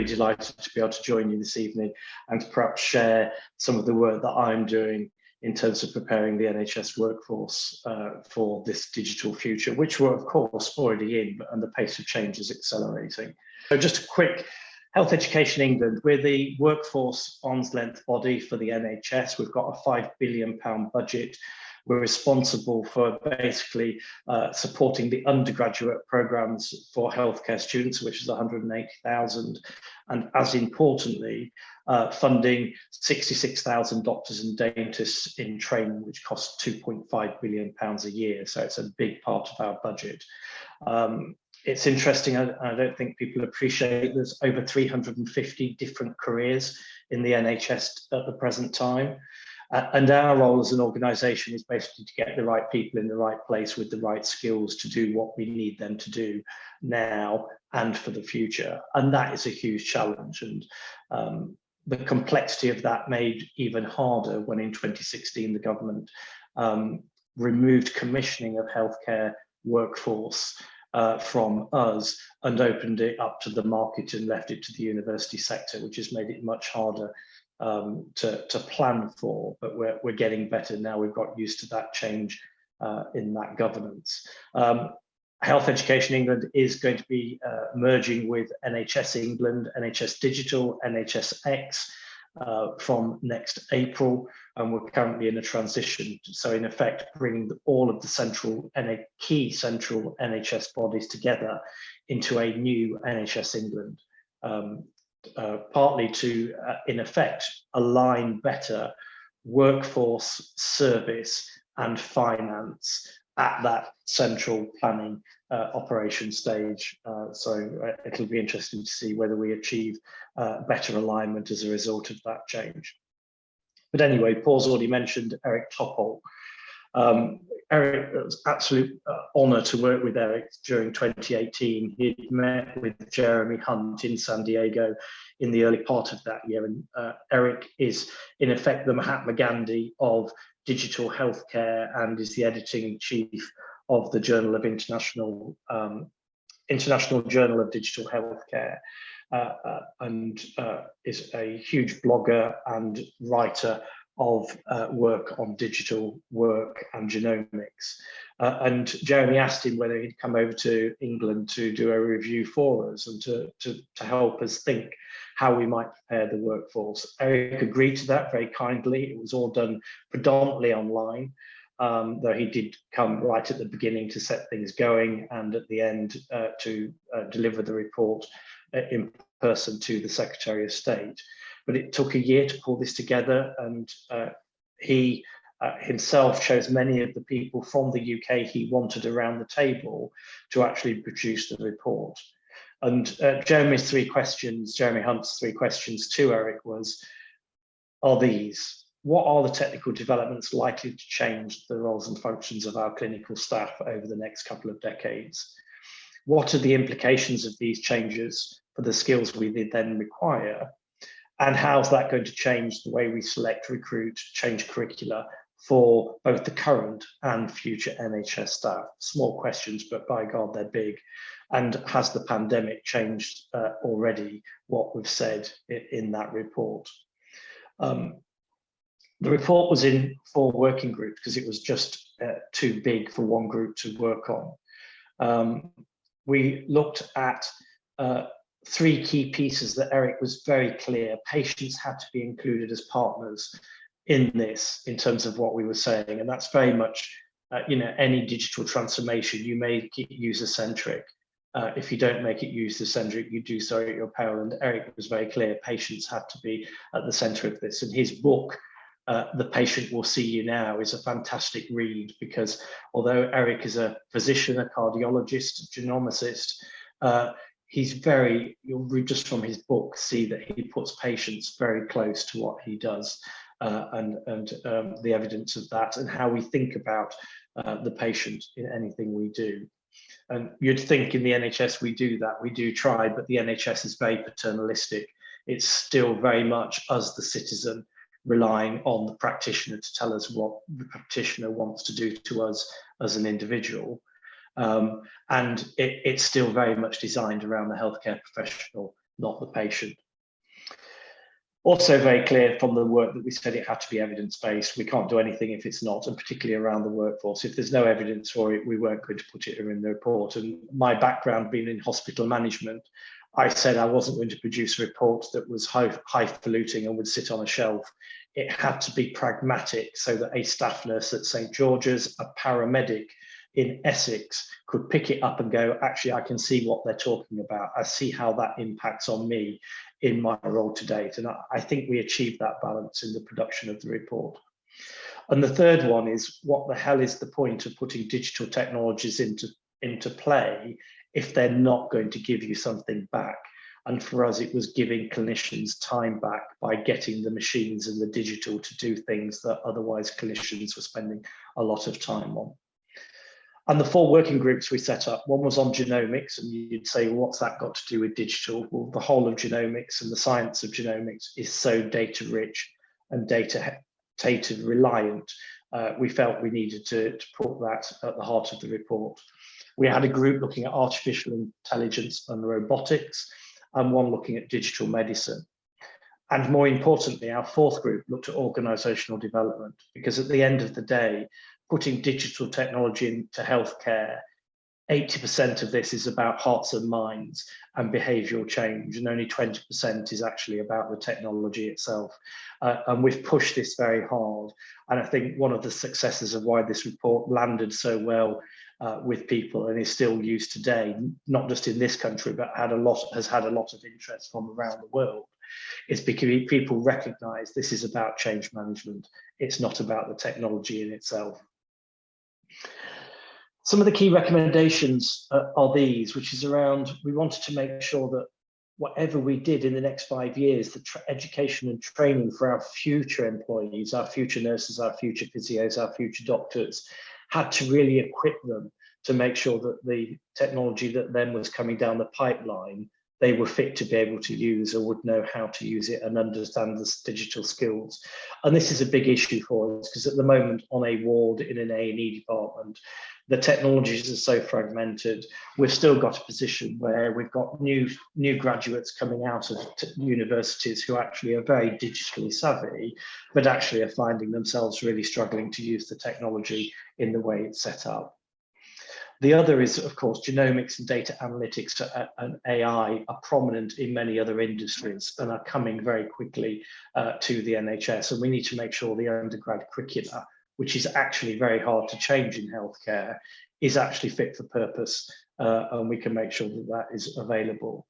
really delighted to be able to join you this evening and to perhaps share some of the work that I'm doing in terms of preparing the NHS workforce for this digital future, which we're of course already in, and the pace of change is accelerating. So just a quick, Health Education England, we're the workforce arm's length body for the NHS. We've got a £5 billion budget. We're responsible for basically supporting the undergraduate programs for healthcare students, which is 180,000, and as importantly, funding 66,000 doctors and dentists in training, which costs £2.5 billion a year. So it's a big part of our budget. It's interesting, I don't think people appreciate there's over 350 different careers in the NHS at the present time. And our role as an organisation is basically to get the right people in the right place with the right skills to do what we need them to do now and for the future. And that is a huge challenge. And the complexity of that made even harder when in 2016 the government removed commissioning of healthcare workforce from us and opened it up to the market and left it to the university sector, which has made it much harder to plan for, but we're getting better now. We've got used to that change in that governance. Health Education England is going to be merging with NHS England, NHS Digital, NHSX from next April, and we're currently in a transition. So in effect, bringing all of the central and key central NHS bodies together into a new NHS England. Partly to, in effect, align better workforce, service and finance at that central planning operation stage. So it'll be interesting to see whether we achieve better alignment as a result of that change. But anyway, Paul's already mentioned Eric Topol. Eric, it was an absolute honour to work with Eric during 2018. He'd met with Jeremy Hunt in San Diego in the early part of that year. And Eric is, in effect, the Mahatma Gandhi of digital healthcare and is the editor-in-chief of the Journal of International Journal of Digital Healthcare, and is a huge blogger and writer of work on digital work and genomics. And Jeremy asked him whether he'd come over to England to do a review for us and to help us think how we might prepare the workforce. Eric agreed to that very kindly. It was all done predominantly online, though he did come right at the beginning to set things going and at the end to deliver the report in person to the Secretary of State. But it took a year to pull this together, and he himself chose many of the people from the UK he wanted around the table to actually produce the report. And Jeremy Hunt's three questions to Eric are these: what are the technical developments likely to change the roles and functions of our clinical staff over the next couple of decades? What are the implications of these changes for the skills we then require? And how's that going to change the way we select, recruit, change curricula for both the current and future NHS staff? Small questions, but by God, they're big. And has the pandemic changed already what we've said in that report? The report was in 4 working groups because it was just too big for one group to work on. We looked at 3 key pieces that Eric was very clear. Patients had to be included as partners in this, in terms of what we were saying. And that's very much, any digital transformation, you make it user-centric. If you don't make it user-centric, you do so at your peril. And Eric was very clear, patients have to be at the center of this. And his book, The Patient Will See You Now, is a fantastic read, because although Eric is a physician, a cardiologist, a genomicist, you'll read just from his book, see that he puts patients very close to what he does, and the evidence of that, and how we think about the patient in anything we do. And you'd think in the NHS we do that, we do try, but the NHS is very paternalistic. It's still very much us, the citizen, relying on the practitioner to tell us what the practitioner wants to do to us as an individual. And it's still very much designed around the healthcare professional not the patient. Also very clear from the work that we said it had to be evidence-based. We can't do anything if it's not, and particularly around the workforce. If there's no evidence for it, we weren't going to put it in the report. And my background being in hospital management, I said I wasn't going to produce a report that was highfalutin and would sit on a shelf. It had to be pragmatic so that a staff nurse at St. George's, a paramedic in Essex could pick it up and go, actually, I can see what they're talking about. I see how that impacts on me in my role to date. And I think we achieved that balance in the production of the report. And the third one is, what the hell is the point of putting digital technologies into play if they're not going to give you something back? And for us, it was giving clinicians time back by getting the machines and the digital to do things that otherwise clinicians were spending a lot of time on. And the 4 working groups we set up, one was on genomics, and you'd say, well, what's that got to do with digital? Well, the whole of genomics and the science of genomics is so data rich and data reliant. We felt we needed to put that at the heart of the report. We had a group looking at artificial intelligence and robotics, and one looking at digital medicine. And more importantly, our 4th group looked at organizational development, because at the end of the day, putting digital technology into healthcare, 80% of this is about hearts and minds and behavioural change, and only 20% is actually about the technology itself. And we've pushed this very hard. And I think one of the successes of why this report landed so well with people and is still used today, not just in this country, but has had a lot of interest from around the world, is because people recognise this is about change management. It's not about the technology in itself. Some of the key recommendations are these, which is around, we wanted to make sure that whatever we did in the next 5 years, the education and training for our future employees, our future nurses, our future physios, our future doctors, had to really equip them to make sure that the technology that then was coming down the pipeline, they were fit to be able to use or would know how to use it and understand the digital skills. And this is a big issue for us, because at the moment on a ward in an A&E department, the technologies are so fragmented. We've still got a position where we've got new graduates coming out of universities who actually are very digitally savvy, but actually are finding themselves really struggling to use the technology in the way it's set up. The other is, of course, genomics and data analytics and AI are prominent in many other industries and are coming very quickly to the NHS. And we need to make sure the undergrad curricula, which is actually very hard to change in healthcare, is actually fit for purpose, and we can make sure that that is available.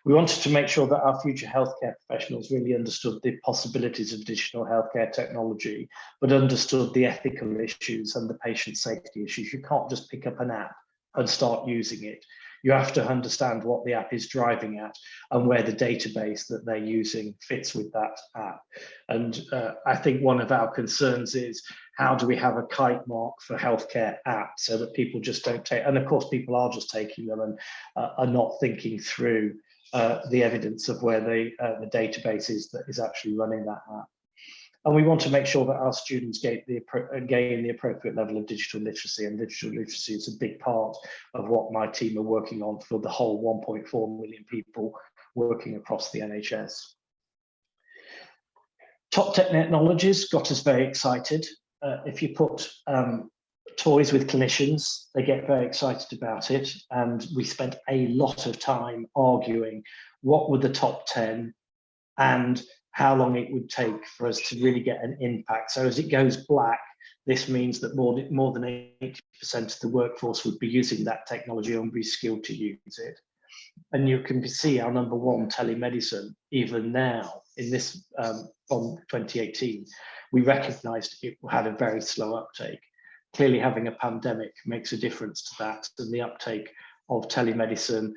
We wanted to make sure that our future healthcare professionals really understood the possibilities of digital healthcare technology, but understood the ethical issues and the patient safety issues. You can't just pick up an app and start using it. You have to understand what the app is driving at and where the database that they're using fits with that app. And I think one of our concerns is, how do we have a kite mark for healthcare apps so that people just don't take, and of course people are just taking them and are not thinking through the evidence of where the database is that is actually running that app. And we want to make sure that our students gain the appropriate level of digital literacy, and digital literacy is a big part of what my team are working on for the whole 1.4 million people working across the NHS. Top technologies got us very excited. If you put toys with clinicians, they get very excited about it. And we spent a lot of time arguing what were the top 10 and how long it would take for us to really get an impact. So as it goes black, this means that more than 80% of the workforce would be using that technology and be skilled to use it. And you can see our number one, telemedicine, even now in this from 2018, we recognized it had a very slow uptake. Clearly having a pandemic makes a difference to that, and the uptake of telemedicine,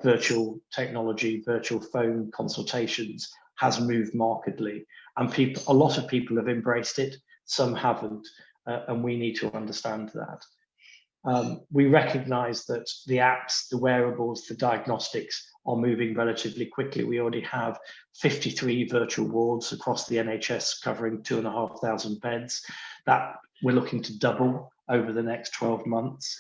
virtual technology, virtual phone consultations has moved markedly, and a lot of people have embraced it, some haven't, and we need to understand that. We recognize that the apps, the wearables, the diagnostics are moving relatively quickly. We already have 53 virtual wards across the NHS covering 2,500 beds. That we're looking to double over the next 12 months.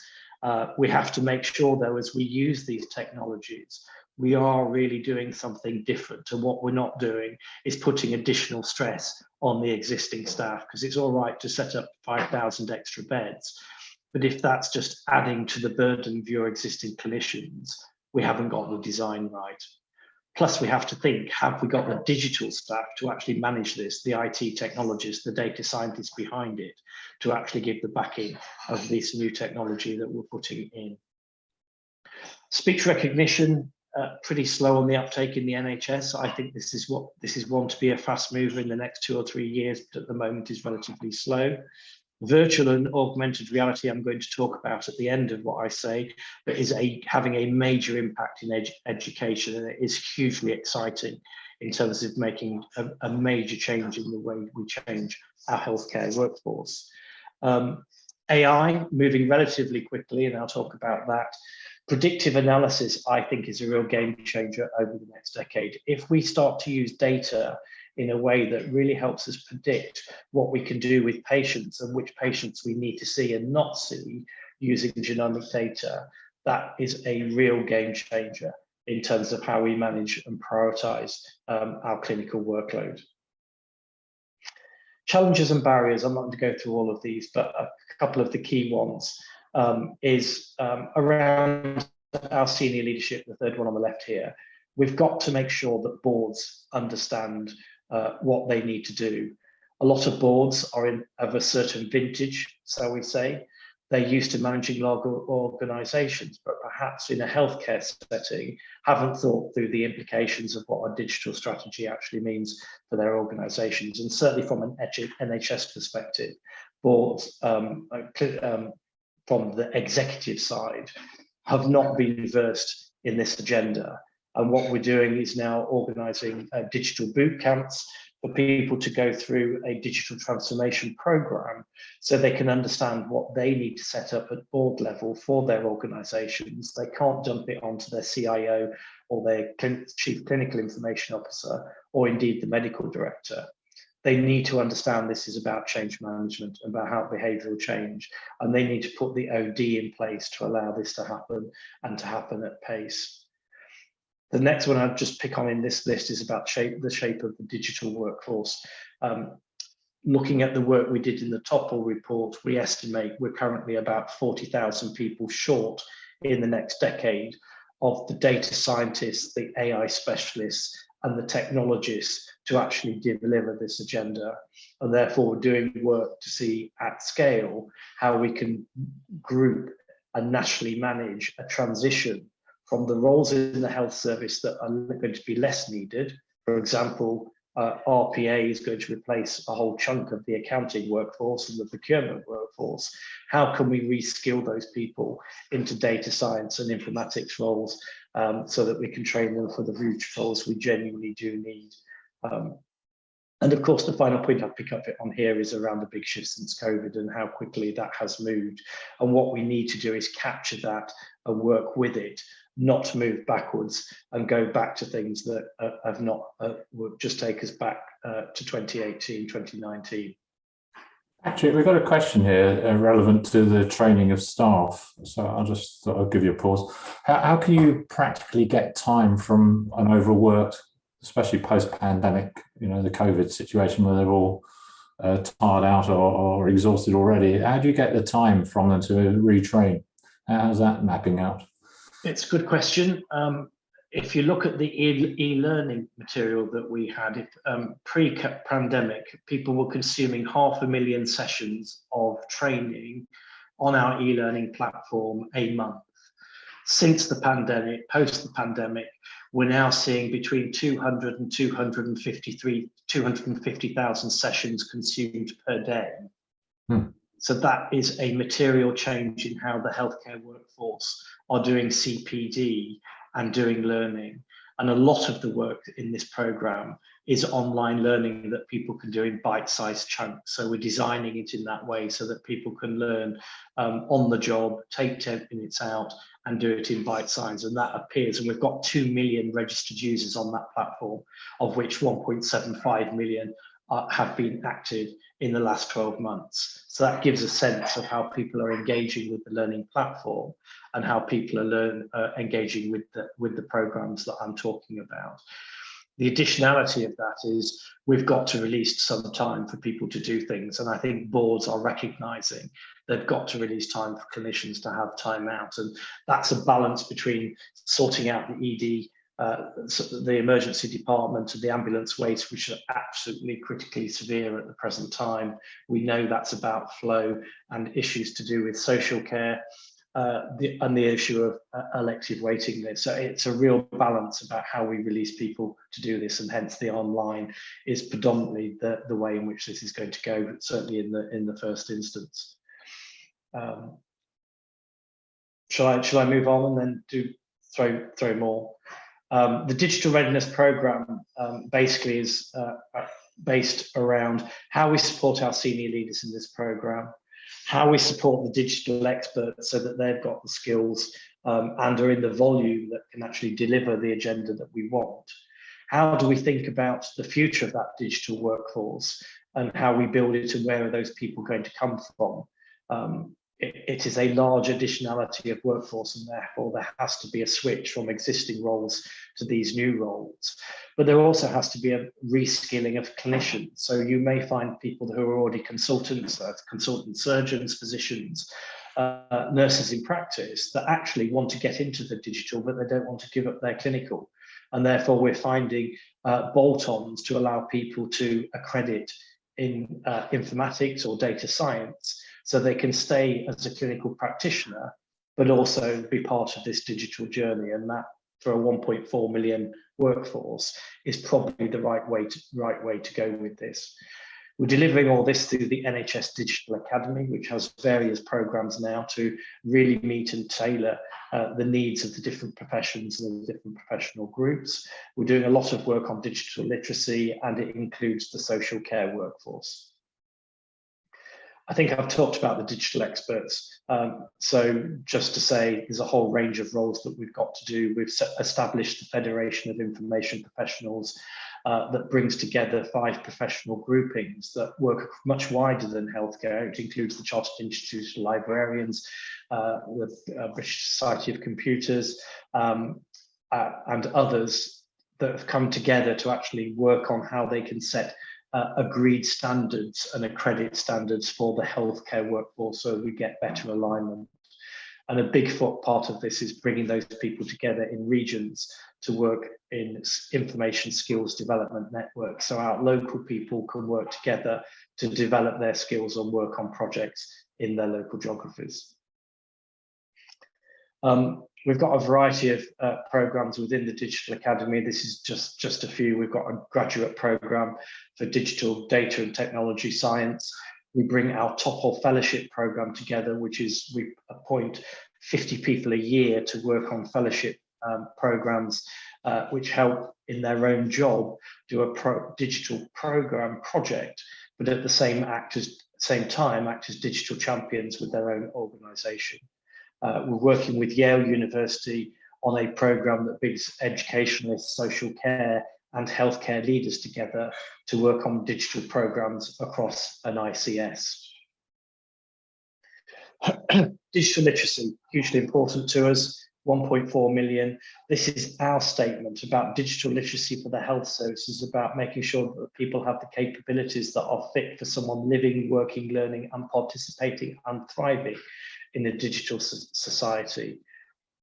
We have to make sure, though, as we use these technologies, we are really doing something different. And what we're not doing is putting additional stress on the existing staff, because it's all right to set up 5,000 extra beds. But if that's just adding to the burden of your existing clinicians, we haven't got the design right. Plus, we have to think, have we got the digital staff to actually manage this, the IT technologists, the data scientists behind it, to actually give the backing of this new technology that we're putting in. Speech recognition, pretty slow on the uptake in the NHS. I think this is one to be a fast mover in the next 2 or 3 years, but at the moment is relatively slow. Virtual and augmented reality, I'm going to talk about at the end of what I say, but is having a major impact in education, and it is hugely exciting in terms of making a major change in the way we change our healthcare workforce. AI moving relatively quickly, and I'll talk about that. Predictive analysis, I think, is a real game changer over the next decade. If we start to use data in a way that really helps us predict what we can do with patients and which patients we need to see and not see using genomic data, that is a real game changer in terms of how we manage and prioritize our clinical workload. Challenges and barriers, I'm not going to go through all of these, but a couple of the key ones is around our senior leadership, the third one on the left here. We've got to make sure that boards understand what they need to do. A lot of boards are of a certain vintage, so we say. They're used to managing large organizations, but perhaps in a healthcare setting, haven't thought through the implications of what a digital strategy actually means for their organizations. And certainly from an NHS perspective, boards from the executive side have not been versed in this agenda. And what we're doing is now organizing digital boot camps for people to go through a digital transformation program so they can understand what they need to set up at board level for their organizations. They can't dump it onto their CIO or their chief clinical information officer, or indeed the medical director. They need to understand this is about change management, about how behavioral change, and they need to put the OD in place to allow this to happen and to happen at pace. The next one I'd just pick on in this list is about the shape of the digital workforce. Looking at the work we did in the Topple report, we estimate we're currently about 40,000 people short in the next decade of the data scientists, the AI specialists, and the technologists to actually deliver this agenda. And therefore, we're doing work to see at scale how we can group and nationally manage a transition from the roles in the health service that are going to be less needed. For example, RPA is going to replace a whole chunk of the accounting workforce and the procurement workforce. How can we reskill those people into data science and informatics roles so that we can train them for the future roles we genuinely do need? And of course, the final point I'll pick up on here is around the big shift since COVID and how quickly that has moved. And what we need to do is capture that and work with it, not move backwards and go back to things that have not, would just take us back to 2018, 2019. Actually, we've got a question here relevant to the training of staff. So I'll give you a pause. How can you practically get time from an overworked, especially post-pandemic, the COVID situation where they're all tired out or exhausted already? How do you get the time from them to retrain? How's that mapping out? It's a good question. If you look at the e-learning material that we had, pre-pandemic, people were consuming 500,000 sessions of training on our e-learning platform a month. Since the pandemic, post the pandemic, we're now seeing between 200 and 250,000 sessions consumed per day. So that is a material change in how the healthcare workforce are doing CPD and doing learning. And a lot of the work in this program is online learning that people can do in bite-sized chunks. So we're designing it in that way so that people can learn on the job, take 10 minutes out and do it in bite size. And that appears, and we've got 2 million registered users on that platform, of which 1.75 million have been active in the last 12 months. So that gives a sense of how people are engaging with the learning platform and how people are engaging with the programs that I'm talking about. The additionality of that is we've got to release some time for people to do things. And I think boards are recognizing they've got to release time for clinicians to have time out. And that's a balance between sorting out the ED, the emergency department and the ambulance waits, which are absolutely critically severe at the present time. We know that's about flow and issues to do with social care. And the issue of elective waiting lists. So it's a real balance about how we release people to do this, and hence the online is predominantly the way in which this is going to go, certainly in the first instance. Shall I move on and then throw more? The Digital Readiness Programme basically is based around how we support our senior leaders in this programme, how we support the digital experts so that they've got the skills and are in the volume that can actually deliver the agenda that we want. How do we think about the future of that digital workforce and how we build it, and where are those people going to come from? It is a large additionality of workforce, and therefore there has to be a switch from existing roles to these new roles. But there also has to be a reskilling of clinicians. So you may find people who are already consultants, consultant surgeons, physicians, nurses in practice that actually want to get into the digital, but they don't want to give up their clinical. And therefore we're finding bolt-ons to allow people to accredit in informatics or data science, so they can stay as a clinical practitioner, but also be part of this digital journey. And that, for a 1.4 million workforce, is probably the right way to go with this. We're delivering all this through the NHS Digital Academy, which has various programs now to really meet and tailor the needs of the different professions and the different professional groups. We're doing a lot of work on digital literacy, and it includes the social care workforce. I think I've talked about the digital experts. So just to say, there's a whole range of roles that we've got to do. We've established the Federation of Information Professionals that brings together 5 professional groupings that work much wider than healthcare. It includes the Chartered Institutional Librarians, the British Society of Computers, and others that have come together to actually work on how they can set agreed standards and accredit standards for the healthcare workforce, so we get better alignment. And a big part of this is bringing those people together in regions to work in information skills development networks, so our local people can work together to develop their skills and work on projects in their local geographies. We've got a variety of programs within the Digital Academy. This is just a few. We've got a graduate program for digital data and technology science. We bring our Topol Fellowship program together, which is we appoint 50 people a year to work on fellowship programs, which help in their own job do a digital program project, but at the same time act as digital champions with their own organization. We're working with Yale University on a program that brings educationalists, social care and healthcare leaders together to work on digital programs across an ICS. Digital literacy, hugely important to us, 1.4 million. This is our statement about digital literacy for the health services, about making sure that people have the capabilities that are fit for someone living, working, learning and participating and thriving in a digital society.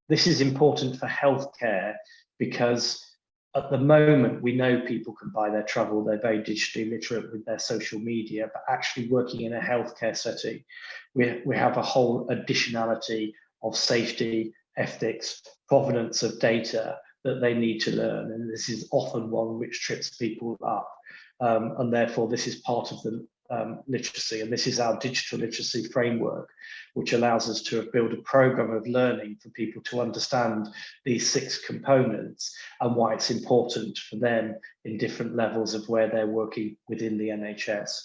This is important for healthcare because at the moment we know people can buy their travel, they're very digitally literate with their social media, but actually working in a healthcare setting, we have a whole additionality of safety, ethics, provenance of data that they need to learn, and this is often one which trips people up, and therefore this is part of the literacy, and this is our digital literacy framework, which allows us to build a program of learning for people to understand these 6 components and why it's important for them in different levels of where they're working within the NHS.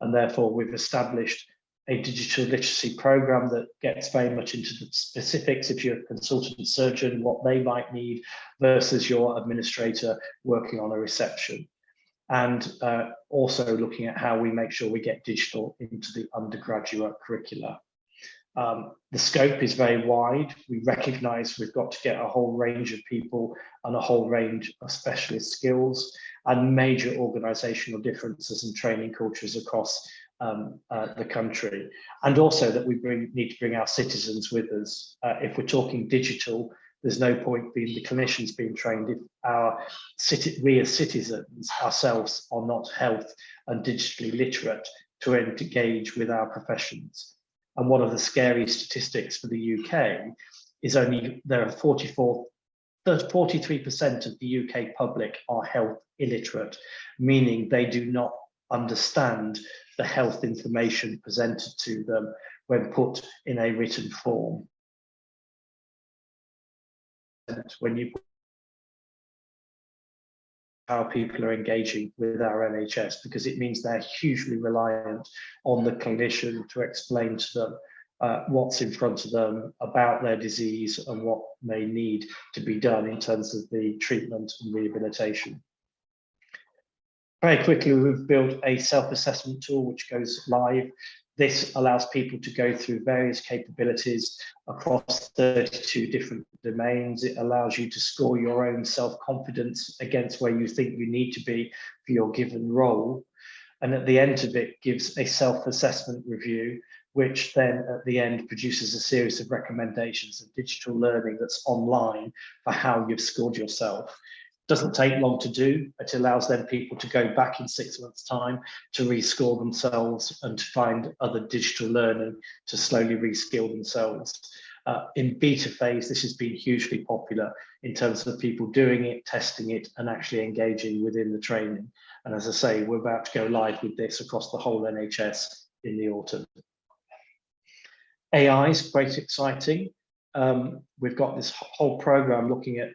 And therefore we've established a digital literacy program that gets very much into the specifics, if you're a consultant surgeon, what they might need versus your administrator working on a reception. and also looking at how we make sure we get digital into the undergraduate curricula. The scope is very wide. We recognise we've got to get a whole range of people and a whole range of specialist skills and major organisational differences and training cultures across the country. And also that we need to bring our citizens with us. If we're talking digital, there's no point being the clinicians being trained if we as citizens ourselves are not health and digitally literate to engage with our professions. And one of the scary statistics for the UK is there are 43% of the UK public are health illiterate, meaning they do not understand the health information presented to them when put in a written form. When you how people are engaging with our NHS, because it means they're hugely reliant on the clinician to explain to them what's in front of them about their disease and what may need to be done in terms of the treatment and rehabilitation. Very quickly, we've built a self-assessment tool which goes live. This allows people to go through various capabilities across 32 different domains. It allows you to score your own self-confidence against where you think you need to be for your given role. And at the end of it gives a self-assessment review, which then at the end produces a series of recommendations of digital learning that's online for how you've scored yourself. Doesn't take long to do. It allows then people to go back in 6 months' time to rescore themselves and to find other digital learning to slowly reskill themselves. In beta phase, this has been hugely popular in terms of people doing it, testing it, and actually engaging within the training. And as I say, we're about to go live with this across the whole NHS in the autumn. AI is quite exciting. We've got this whole program looking at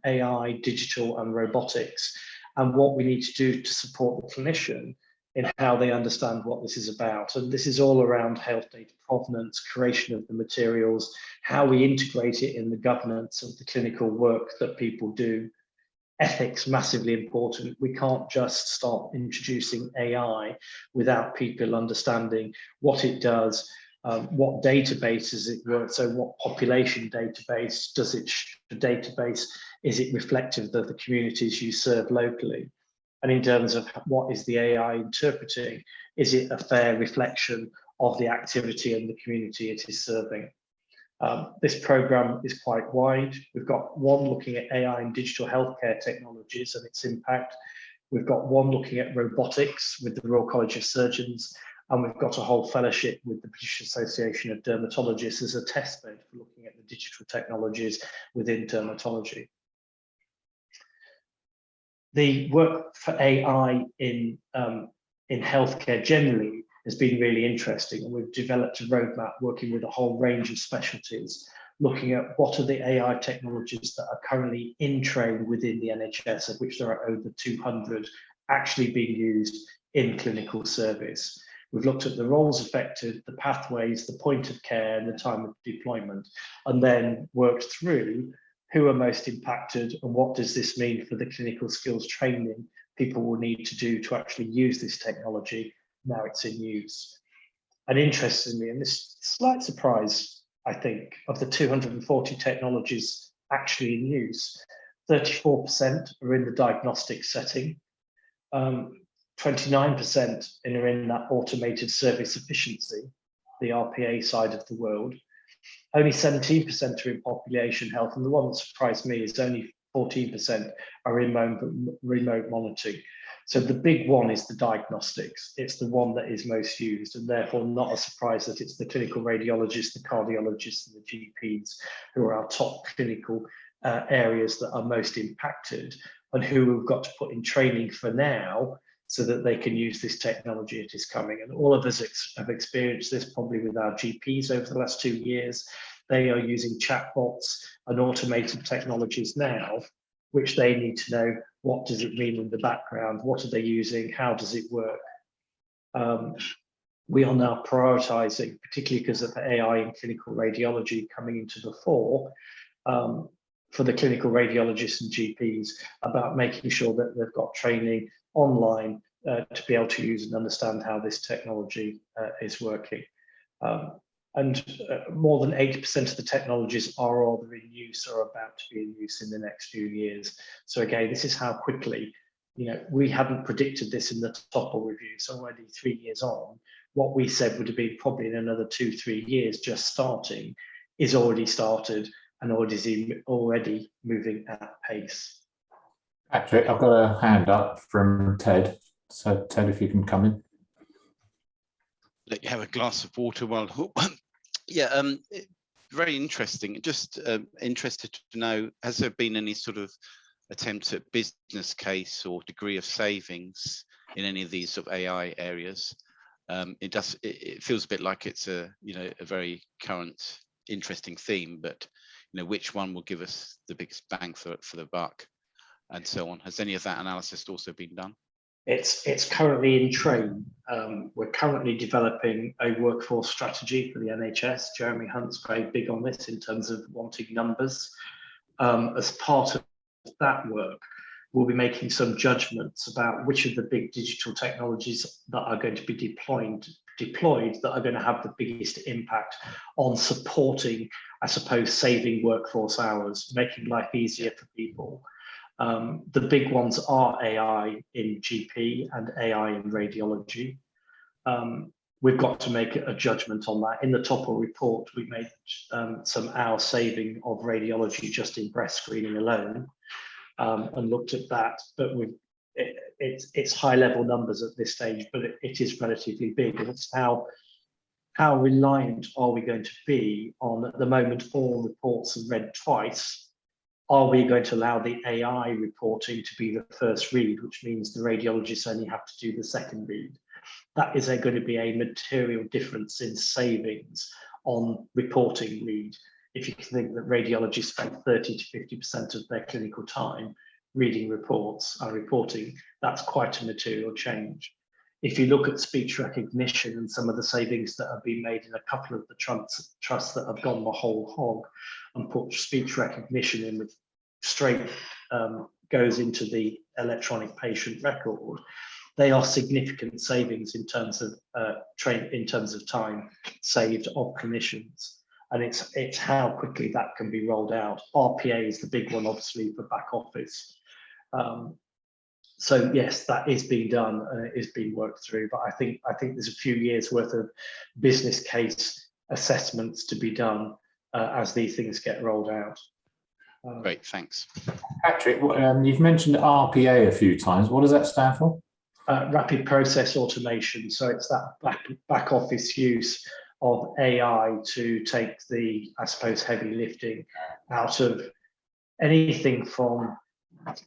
AI, digital and robotics, and what we need to do to support the clinician in how they understand what this is about. And this is all around health data provenance, creation of the materials, how we integrate it in the governance of the clinical work that people do. Ethics, massively important. We can't just start introducing AI without people understanding what it does, what databases it works, so what population database does it, the database, is it reflective of the communities you serve locally? And in terms of what is the AI interpreting, is it a fair reflection of the activity and the community it is serving? This program is quite wide. We've got one looking at AI and digital healthcare technologies and its impact. We've got one looking at robotics with the Royal College of Surgeons, and we've got a whole fellowship with the British Association of Dermatologists as a test bed for looking at the digital technologies within dermatology. The work for AI in healthcare generally has been really interesting, and we've developed a roadmap working with a whole range of specialties, looking at what are the AI technologies that are currently in train within the NHS, of which there are over 200 actually being used in clinical service. We've looked at the roles affected, the pathways, the point of care, and the time of deployment, and then worked through who are most impacted and what does this mean for the clinical skills training people will need to do to actually use this technology now it's in use. And interestingly, and this slight surprise, I think, of the 240 technologies actually in use, 34% are in the diagnostic setting, 29% are in that automated service efficiency, the RPA side of the world. Only 17% are in population health, and the one that surprised me is only 14% are in remote monitoring. So the big one is the diagnostics. It's the one that is most used, and therefore not a surprise that it's the clinical radiologists, the cardiologists, and the GPs who are our top clinical areas that are most impacted, and who we've got to put in training for now so that they can use this technology it is coming. And all of us have experienced this probably with our GPs over the last 2 years. They are using chatbots and automated technologies now, which they need to know what does it mean in the background, what are they using, how does it work. We are now prioritizing, particularly because of AI in clinical radiology coming into the fore, for the clinical radiologists and GPs about making sure that they've got training online to be able to use and understand how this technology is working. And more than 80% of the technologies are either in use or about to be in use in the next few years. So again, this is how quickly, we hadn't predicted this in the Topple review. So already 3 years on, what we said would have been probably in another 2-3 years just starting is already started and already moving at pace. Patrick, I've got a hand up from Ted. So Ted, if you can come in. Let you have a glass of water while. Yeah, very interesting. Just interested to know, has there been any sort of attempt at business case or degree of savings in any of these sort of AI areas? It feels a bit like it's a very current, interesting theme, but which one will give us the biggest bang for the buck, and so on. Has any of that analysis also been done? It's currently in train. We're currently developing a workforce strategy for the NHS. Jeremy Hunt's very big on this in terms of wanting numbers. As part of that work, we'll be making some judgments about which of the big digital technologies that are going to be deployed that are going to have the biggest impact on supporting, I suppose, saving workforce hours, making life easier for people. The big ones are AI in GP and AI in radiology. We've got to make a judgment on that. In the Topple report, we made some hour saving of radiology just in breast screening alone, and looked at that. But it's high level numbers at this stage, but it is relatively big. And it's how reliant are we going to be on, at the moment, all reports are read twice. Are we going to allow the AI reporting to be the first read, which means the radiologists only have to do the second read? That is going to be a material difference in savings on reporting read. If you think that radiologists spend 30 to 50% of their clinical time reading reports and reporting, that's quite a material change. If you look at speech recognition and some of the savings that have been made in a couple of the trusts that have gone the whole hog and put speech recognition in with straight goes into the electronic patient record, they are significant savings in terms of time saved of clinicians. And it's how quickly that can be rolled out. RPA is the big one, obviously, for back office. So yes, that is being done and it is being worked through. But I think there's a few years worth of business case assessments to be done as these things get rolled out. Great, thanks. Patrick, you've mentioned RPA a few times. What does that stand for? Rapid process automation. So it's that back office use of AI to take the, I suppose, heavy lifting out of anything from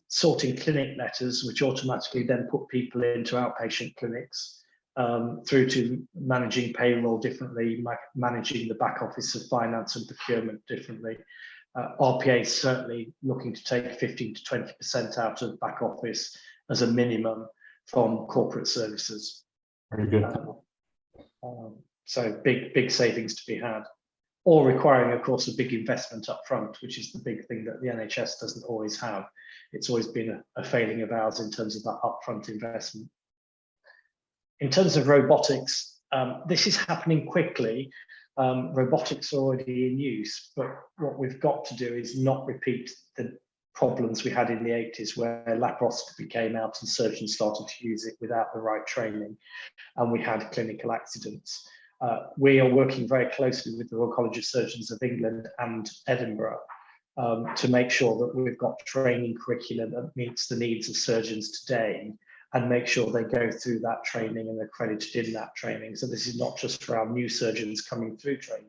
sorting clinic letters, which automatically then put people into outpatient clinics, through to managing payroll differently, managing the back office of finance and procurement differently. RPA is certainly looking to take 15 to 20% out of back office as a minimum from corporate services. Very good. So big savings to be had, or requiring, of course, a big investment up front, which is the big thing that the NHS doesn't always have. It's always been a failing of ours in terms of that upfront investment. In terms of robotics, this is happening quickly. Robotics are already in use, but what we've got to do is not repeat the problems we had in the 80s where laparoscopy came out and surgeons started to use it without the right training, and we had clinical accidents. We are working very closely with the Royal College of Surgeons of England and Edinburgh to make sure that we've got training curriculum that meets the needs of surgeons today, and make sure they go through that training and are accredited in that training. So this is not just for our new surgeons coming through training,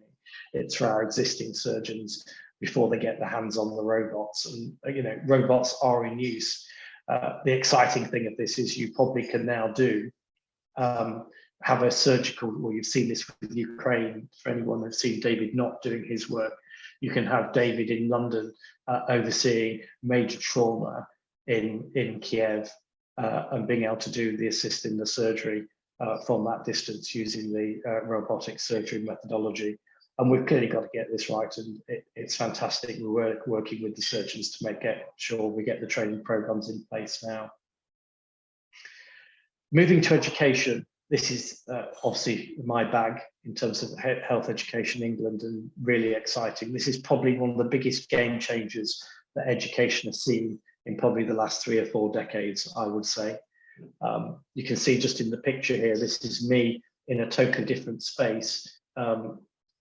it's for our existing surgeons before they get their hands on the robots. And robots are in use. The exciting thing of this is you probably can now do have a surgical, well, you've seen this with Ukraine, for anyone that's seen David not doing his work, you can have David in London overseeing major trauma in Kiev and being able to do the assist in the surgery from that distance using the robotic surgery methodology. And we've clearly got to get this right, and it's fantastic. We're working with the surgeons to make sure we get the training programs in place now. Moving to education, this is obviously my bag in terms of health education in England, and really exciting. This is probably one of the biggest game changers that education has seen in probably the last 3 or 4 decades, I would say. You can see just in the picture here, this is me in a totally different space,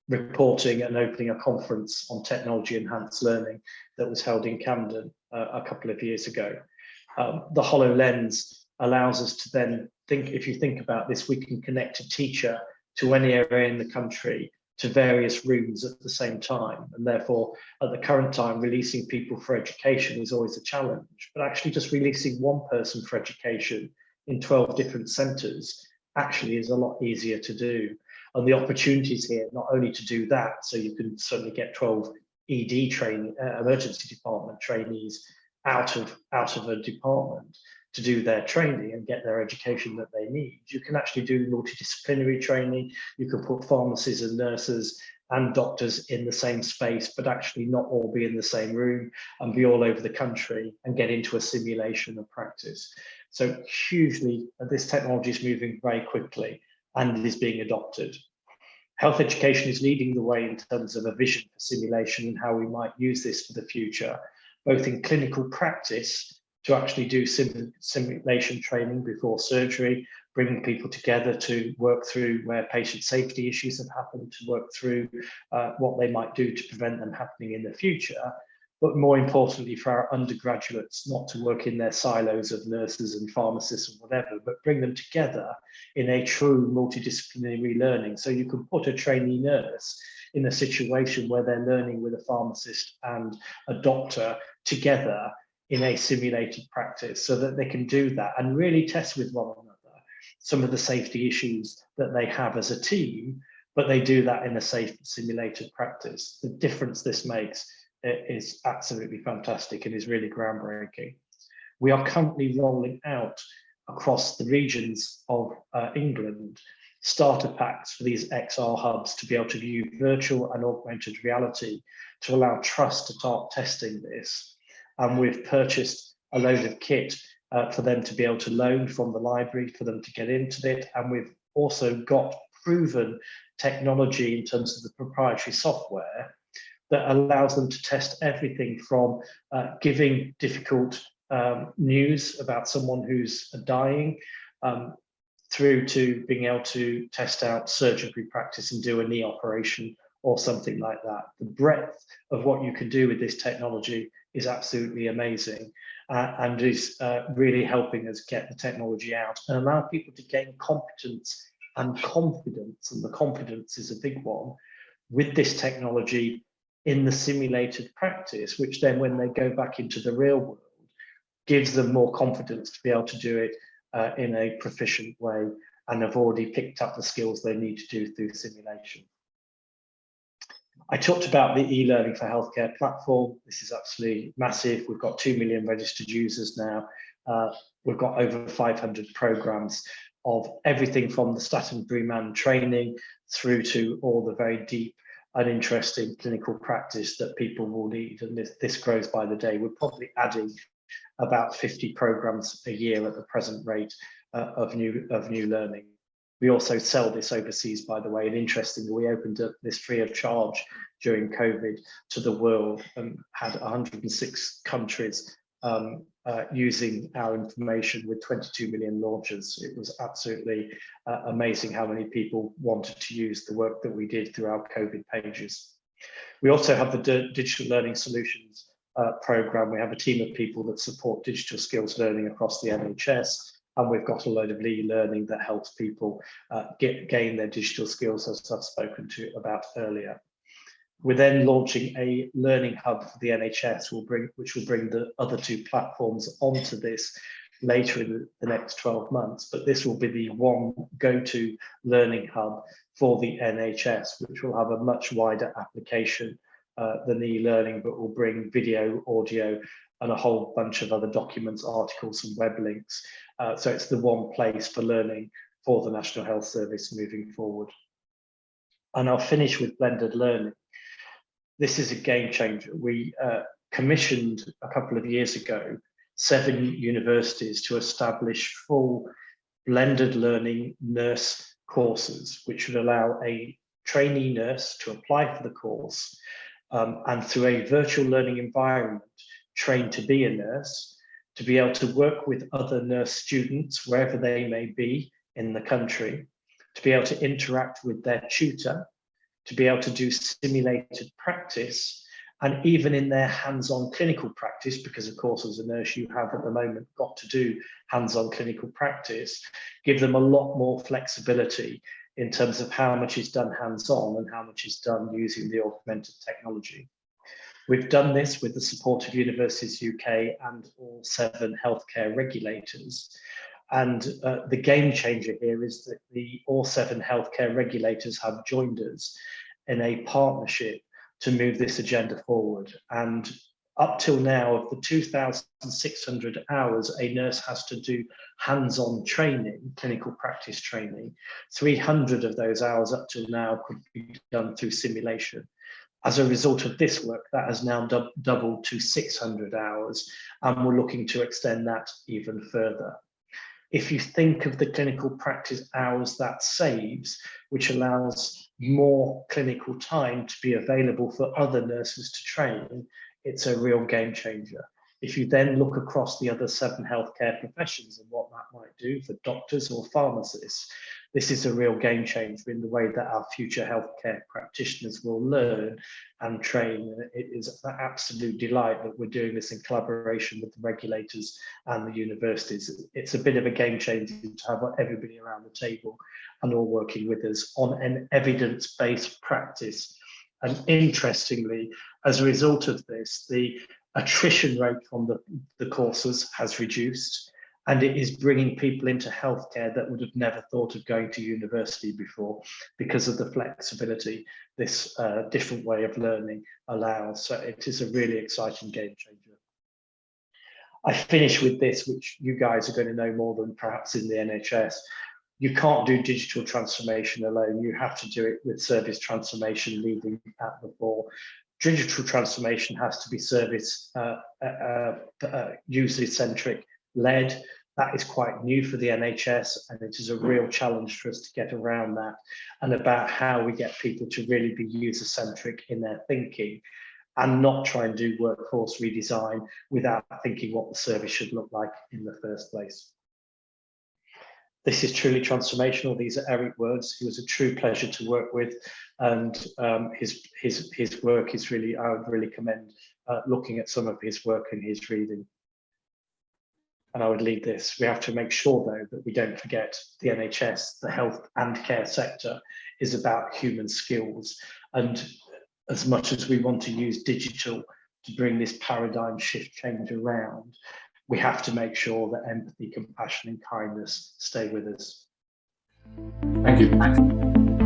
reporting and opening a conference on technology enhanced learning that was held in Camden a couple of years ago. The HoloLens allows us to then think, if you think about this, we can connect a teacher to any area in the country, to various rooms at the same time. And therefore, at the current time, releasing people for education is always a challenge, but actually just releasing one person for education in 12 different centres actually is a lot easier to do. And the opportunities here, not only to do that, so you can certainly get 12 ED training, emergency department trainees out of a department to do their training and get their education that they need. You can actually do multidisciplinary training. You can put pharmacists and nurses and doctors in the same space, but actually not all be in the same room and be all over the country and get into a simulation of practice. So hugely, this technology is moving very quickly and is being adopted. Health education is leading the way in terms of a vision for simulation and how we might use this for the future, both in clinical practice to actually do simulation training before surgery, bringing people together to work through where patient safety issues have happened, to work through what they might do to prevent them happening in the future. But more importantly, for our undergraduates, not to work in their silos of nurses and pharmacists or whatever, but bring them together in a true multidisciplinary learning. So you can put a trainee nurse in a situation where they're learning with a pharmacist and a doctor together in a simulated practice, so that they can do that and really test with one another some of the safety issues that they have as a team, but they do that in a safe simulated practice. The difference this makes is absolutely fantastic and is really groundbreaking. We are currently rolling out across the regions of England starter packs for these XR hubs to be able to view virtual and augmented reality to allow trust to start testing this. And we've purchased a load of kit for them to be able to loan from the library for them to get into it. And we've also got proven technology in terms of the proprietary software that allows them to test everything from giving difficult news about someone who's dying through to being able to test out surgery practice and do a knee operation or something like that. The breadth of what you can do with this technology is absolutely amazing and is really helping us get the technology out and allow people to gain competence and confidence, and the confidence is a big one, with this technology in the simulated practice, which then when they go back into the real world, gives them more confidence to be able to do it in a proficient way and have already picked up the skills they need to do through simulation. I talked about the e-learning for healthcare platform. This is absolutely massive. We've got 2 million registered users now. We've got over 500 programs of everything from the Staten Brieman training through to all the very deep and interesting clinical practice that people will need. And this grows by the day. We're probably adding about 50 programs a year at the present rate of new learning. We also sell this overseas, by the way, and interestingly, we opened up this free of charge during COVID to the world and had 106 countries using our information with 22 million launches. It was absolutely amazing how many people wanted to use the work that we did through our COVID pages. We also have the Digital Learning Solutions program. We have a team of people that support digital skills learning across the NHS. And we've got a load of e-learning that helps people gain their digital skills, as I've spoken to about earlier. We're then launching a learning hub for the NHS, which will bring the other 2 platforms onto this later in the next 12 months. But this will be the one go-to learning hub for the NHS, which will have a much wider application than e-learning, but will bring video, audio, and a whole bunch of other documents, articles, and web links. So it's the one place for learning for the National Health Service moving forward. And I'll finish with blended learning. This is a game changer. We commissioned a couple of years ago 7 universities to establish full blended learning nurse courses, which would allow a trainee nurse to apply for the course and through a virtual learning environment, train to be a nurse, to be able to work with other nurse students wherever they may be in the country, to be able to interact with their tutor, to be able to do simulated practice, and even in their hands-on clinical practice, because of course as a nurse you have at the moment got to do hands-on clinical practice, give them a lot more flexibility in terms of how much is done hands-on and how much is done using the augmented technology. We've done this with the support of Universities UK and all 7 healthcare regulators. And the game changer here is that all 7 healthcare regulators have joined us in a partnership to move this agenda forward. And up till now, of the 2,600 hours a nurse has to do hands-on training, clinical practice training, 300 of those hours up till now could be done through simulation. As a result of this work, that has now doubled to 600 hours, and we're looking to extend that even further. If you think of the clinical practice hours that saves, which allows more clinical time to be available for other nurses to train, it's a real game changer. If you then look across the other 7 healthcare professions and what that might do for doctors or pharmacists, this is a real game changer in the way that our future healthcare practitioners will learn and train. And it is an absolute delight that we're doing this in collaboration with the regulators and the universities. It's a bit of a game changer to have everybody around the table and all working with us on an evidence-based practice. And interestingly, as a result of this, the attrition rate on the courses has reduced, and it is bringing people into healthcare that would have never thought of going to university before because of the flexibility this different way of learning allows. So it is a really exciting game changer. I finish with this, which you guys are going to know more than perhaps in the NHS. You can't do digital transformation alone. You have to do it with service transformation leading at the fore. Digital transformation has to be service user-centric led. That is quite new for the NHS, and it is a real challenge for us to get around that and about how we get people to really be user-centric in their thinking and not try and do workforce redesign without thinking what the service should look like in the first place. This is truly transformational. These are Eric words. He was a true pleasure to work with, and his work is really, I would really commend looking at some of his work and his reading. And I would leave this. We have to make sure, though, that we don't forget the NHS, the health and care sector is about human skills. And as much as we want to use digital to bring this paradigm shift change around, we have to make sure that empathy, compassion and kindness stay with us. Thank you.